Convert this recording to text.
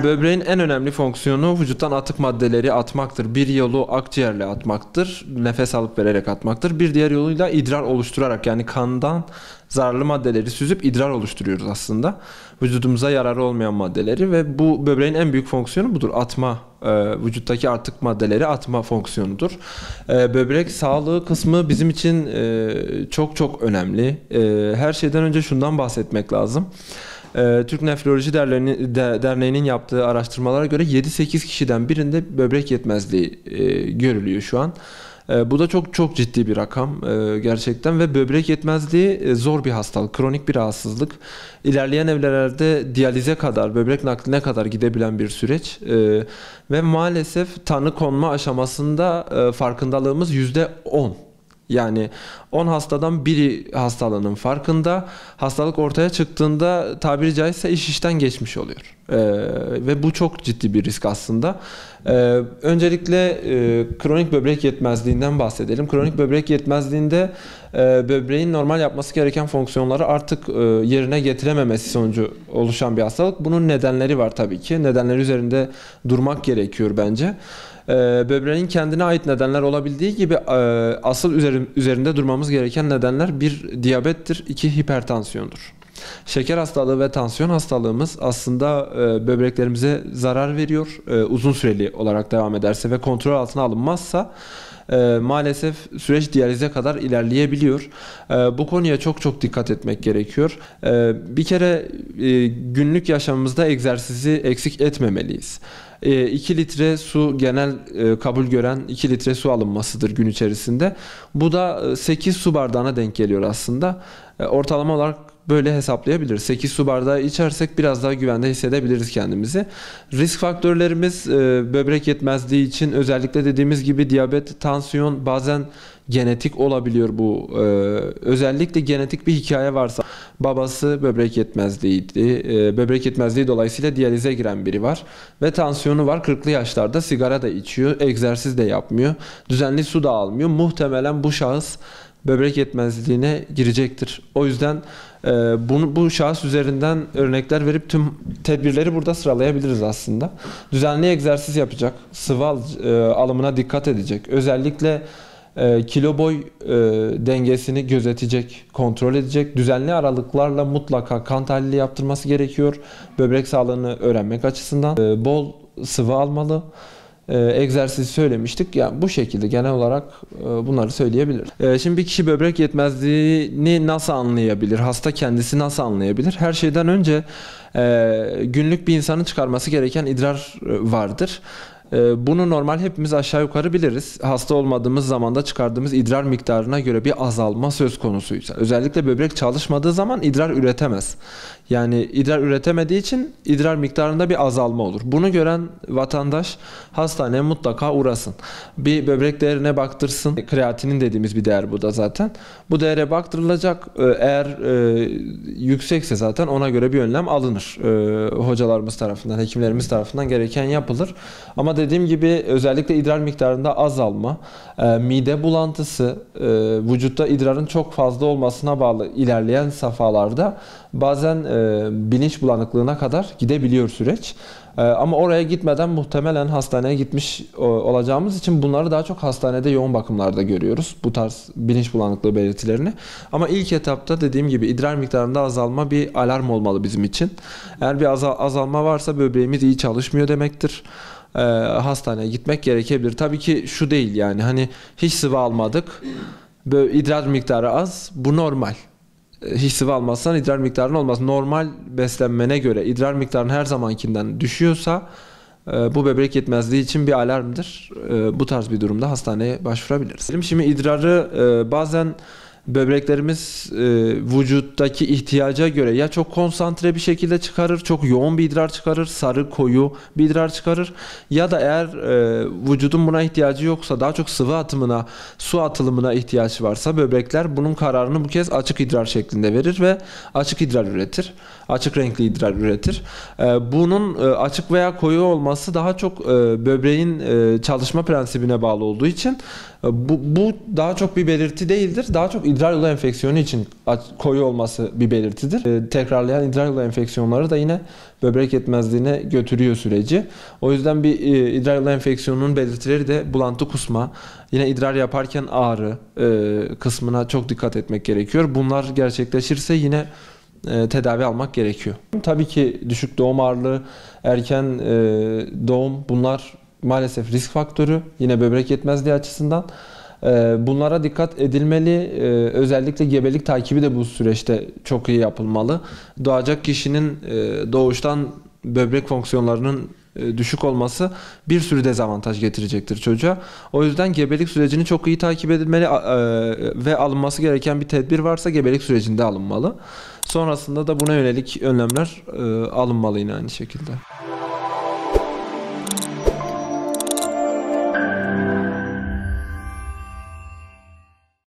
Böbreğin en önemli fonksiyonu vücuttan atık maddeleri atmaktır. Bir yolu akciğerle atmaktır, nefes alıp vererek atmaktır. Bir diğer yoluyla idrar oluşturarak, yani kandan zararlı maddeleri süzüp idrar oluşturuyoruz aslında. Vücudumuza yararı olmayan maddeleri ve bu böbreğin en büyük fonksiyonu budur. Atma, vücuttaki atık maddeleri atma fonksiyonudur. Böbrek sağlığı kısmı bizim için çok çok önemli. Her şeyden önce şundan bahsetmek lazım. Türk Nefroloji Derneği'nin yaptığı araştırmalara göre 7-8 kişiden birinde böbrek yetmezliği görülüyor şu an. Bu da çok çok ciddi bir rakam gerçekten ve böbrek yetmezliği zor bir hastalık, kronik bir rahatsızlık. İlerleyen evrelerde diyalize kadar, böbrek nakline kadar gidebilen bir süreç ve maalesef tanı konma aşamasında farkındalığımız %10. Yani 10 hastadan biri hastalığının farkında, hastalık ortaya çıktığında tabiri caizse iş işten geçmiş oluyor. Ve bu çok ciddi bir risk aslında. Öncelikle kronik böbrek yetmezliğinden bahsedelim. Kronik böbrek yetmezliğinde böbreğin normal yapması gereken fonksiyonları artık yerine getirememesi sonucu oluşan bir hastalık. Bunun nedenleri var tabii ki. Nedenleri üzerinde durmak gerekiyor bence. Böbreğin kendine ait nedenler olabildiği gibi asıl üzerinde durmamız gereken nedenler: bir, diyabettir, iki, hipertansiyondur. Şeker hastalığı ve tansiyon hastalığımız aslında böbreklerimize zarar veriyor. Uzun süreli olarak devam ederse ve kontrol altına alınmazsa maalesef süreç diyalize kadar ilerleyebiliyor. Bu konuya çok çok dikkat etmek gerekiyor. Bir kere günlük yaşamımızda egzersizi eksik etmemeliyiz. 2 litre su genel kabul gören 2 litre su alınmasıdır gün içerisinde. Bu da 8 su bardağına denk geliyor aslında. Ortalama olarak böyle hesaplayabiliriz. 8 su bardağı içersek biraz daha güvende hissedebiliriz kendimizi. Risk faktörlerimiz böbrek yetmezliği için özellikle dediğimiz gibi diyabet, tansiyon, bazen genetik olabiliyor bu. Özellikle genetik bir hikaye varsa, babası böbrek yetmezliğiydi. Böbrek yetmezliği dolayısıyla diyalize giren biri var ve tansiyonu var. 40'lı yaşlarda sigara da içiyor, egzersiz de yapmıyor, düzenli su da almıyor. Muhtemelen bu şahıs böbrek yetmezliğine girecektir. O yüzden bu şahıs üzerinden örnekler verip tüm tedbirleri burada sıralayabiliriz aslında. Düzenli egzersiz yapacak, sıvı alımına dikkat edecek. Özellikle kilo boy dengesini gözetecek, kontrol edecek. Düzenli aralıklarla mutlaka kan tahlili yaptırması gerekiyor. Böbrek sağlığını öğrenmek açısından bol sıvı almalı. Egzersizi söylemiştik. Yani bu şekilde genel olarak bunları söyleyebiliriz. Şimdi bir kişi böbrek yetmezliğini nasıl anlayabilir? Hasta kendisi nasıl anlayabilir? Her şeyden önce günlük bir insanın çıkarması gereken idrar vardır. Bunu normal hepimiz aşağı yukarı biliriz. Hasta olmadığımız zaman da çıkardığımız idrar miktarına göre bir azalma söz konusuysa. Özellikle böbrek çalışmadığı zaman idrar üretemez. Yani idrar üretemediği için idrar miktarında bir azalma olur. Bunu gören vatandaş hastaneye mutlaka uğrasın. Bir böbrek değerine baktırsın. Kreatinin dediğimiz bir değer bu da zaten. Bu değere baktırılacak. Eğer yüksekse zaten ona göre bir önlem alınır. Hocalarımız tarafından, hekimlerimiz tarafından gereken yapılır. Ama dediğim gibi özellikle idrar miktarında azalma, mide bulantısı, vücutta idrarın çok fazla olmasına bağlı ilerleyen safhalarda bazen bilinç bulanıklığına kadar gidebiliyor süreç. Ama oraya gitmeden muhtemelen hastaneye gitmiş olacağımız için bunları daha çok hastanede yoğun bakımlarda görüyoruz. Bu tarz bilinç bulanıklığı belirtilerini. Ama ilk etapta dediğim gibi idrar miktarında azalma bir alarm olmalı bizim için. Eğer bir azalma varsa böbreğimiz iyi çalışmıyor demektir. Hastaneye gitmek gerekebilir. Tabii ki şu değil, yani hani hiç sıvı almadık, böyle idrar miktarı az, bu normal. Hiç sıvı almazsan idrar miktarın olmaz. Normal beslenmene göre idrar miktarın her zamankinden düşüyorsa bu böbrek yetmezliği için bir alarmdır. Bu tarz bir durumda hastaneye başvurabiliriz. Şimdi idrarı bazen böbreklerimiz vücuttaki ihtiyaca göre ya çok konsantre bir şekilde çıkarır, çok yoğun bir idrar çıkarır, sarı koyu bir idrar çıkarır, ya da eğer vücudun buna ihtiyacı yoksa, daha çok sıvı atımına, su atılımına ihtiyaç varsa böbrekler bunun kararını bu kez açık idrar şeklinde verir ve açık idrar üretir. Açık renkli idrar üretir. Bunun açık veya koyu olması daha çok böbreğin çalışma prensibine bağlı olduğu için Bu daha çok bir belirti değildir. Daha çok idrar yolu enfeksiyonu için koyu olması bir belirtidir. Tekrarlayan idrar yolu enfeksiyonları da yine böbrek yetmezliğine götürüyor süreci. O yüzden bir idrar yolu enfeksiyonunun belirtileri de bulantı, kusma, yine idrar yaparken ağrı kısmına çok dikkat etmek gerekiyor. Bunlar gerçekleşirse yine tedavi almak gerekiyor. Tabii ki düşük doğum ağırlığı, erken doğum, bunlar maalesef risk faktörü yine böbrek yetmezliği açısından. Bunlara dikkat edilmeli. Özellikle gebelik takibi de bu süreçte çok iyi yapılmalı. Doğacak kişinin doğuştan böbrek fonksiyonlarının düşük olması bir sürü dezavantaj getirecektir çocuğa. O yüzden gebelik sürecini çok iyi takip edilmeli ve alınması gereken bir tedbir varsa gebelik sürecinde alınmalı. Sonrasında da buna yönelik önlemler alınmalı yine aynı şekilde.